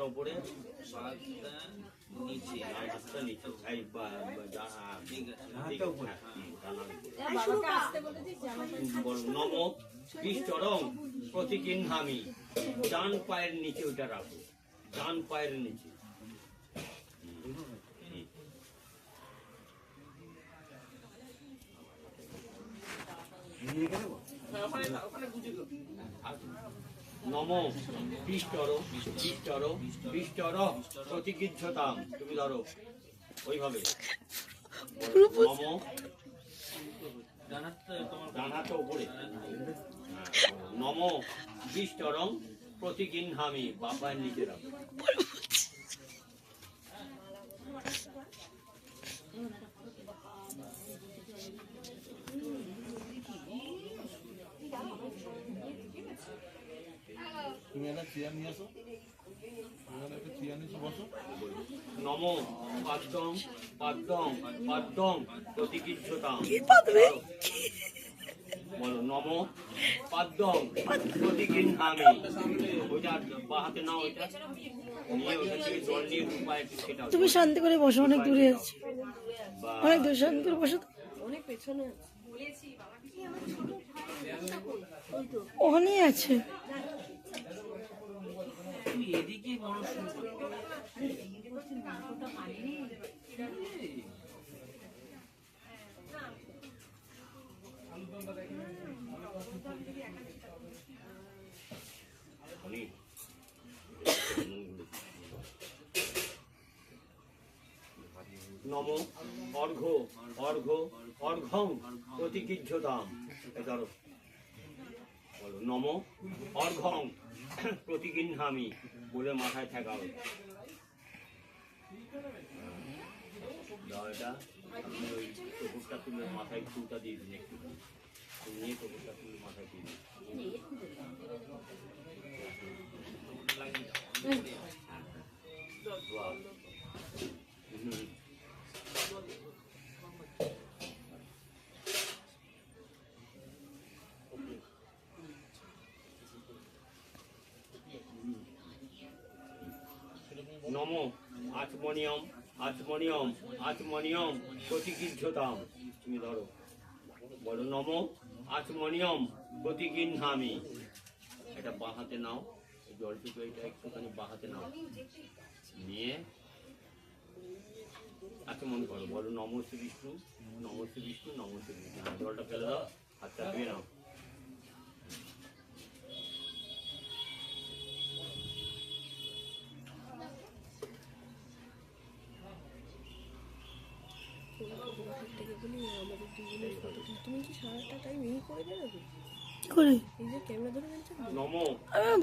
উপরে নিচে হাতটা নিচে নম বিষ্টরং প্রতিকিন্হামি ডান পায়ের নিচে ওটা রাখো, ডান পায়ের নিচে। নম বিষ্টর বিষ্টর বিষ্টর প্রতিগৃহ্যতাম, তুমি ধরো ওইভাবে নম ডান হাতটা উপরে। নম বিষ্টরং প্রতিগৃহ্যামি, বাপায়ের নিচে রাখো। নম পাদ্যং পাদ্যং পাদ্যং প্রতিগৃহ্যতাম, বলো নম পাদ্যং প্রতিগৃহ্যামি। ওইটা বা হাতে নাও, ওইটা নিয়ে ওইটা থেকে জল নিয়ে রূপায় সেটা। তুমি শান্তি করে বসো, অনেক দূরে আছি, অনেক দূরে, শান্তি করে বসো, অনেক পেছনে ওখানেই আছে। নম অর্ঘ অর্ঘ অর্ঘং প্রতিগৃহ্যতাম, ধরো বলো নম অর্ঘং প্রতিগৃহ্যামি বলে মাথায় ঠেকাও। এটা ওই টুকুরটা তুলে মাথায় ফুলটা দিয়ে দিন, একটু নিয়ে টুকুরটা তুলে মাথায় দিয়ে দিন। নম আচমনিয়ম আচমনিয়ম আচমনিয়ম প্রতিগৃহ্যতাম, তুমি ধরো বলো নম আচমনিয়ম প্রতিগৃহ্যামি। এটা বাঁ হাতে নাও, জলটুকু এটা একটুখানি বাঁ হাতে নাও, নিয়ে আচমন করো, বলো নম শ্রী বিষ্ণু নম শ্রী বিষ্ণু নম শ্রী বিষ্ণু। হ্যাঁ, জলটা ফেলে দাও, হাতটা ধুয়ে নাও।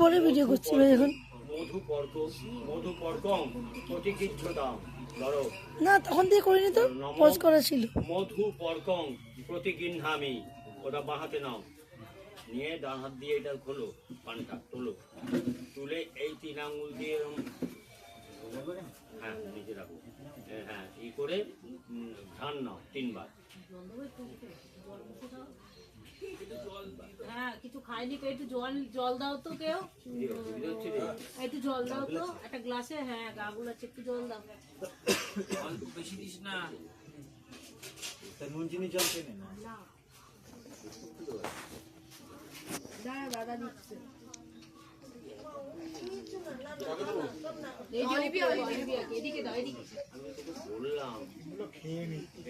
বলে ভিডিও করছি এখন। না তখন দিয়ে করিনি তো, পজ করা ছিল। মধু পর্কং প্রতিগৃহ্যামি, ওটা বাঁ হাতে নাও, নিয়ে ডান হাত দিয়ে এটা খোলো, পানটা তোলো, তুলে এই 3 আঙ্গুল দিয়ে হ্যাঁ নিচে রাখো। হ্যাঁ ই করে ধান নাও 3 বার। হ্যাঁ কিছু খাইনি, একটু জল দাও তো, কেউ একটু জল দাও তো একটা গ্লাসে। হ্যাঁ গাগুলো আছে, একটু জল দাও। অল্প বেশি দিস না, নুন চিনি জল খেয়ে না। দাদা দিচ্ছে। এদিকে দাও, এদিকে বললাম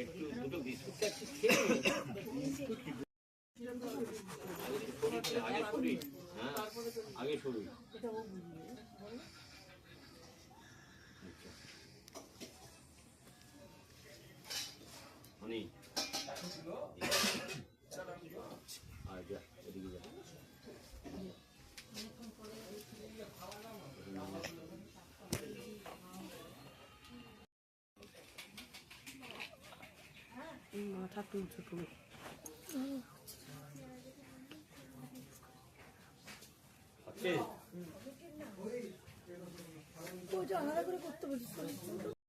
একটু দুটো বিস্কুট খেয়ে আগে শরীর, হ্যাঁ আগে শরীর। মানে আর যা এদিকে যা। মাথা তুলছো তুমি, আলাদা করে করতে বলছি।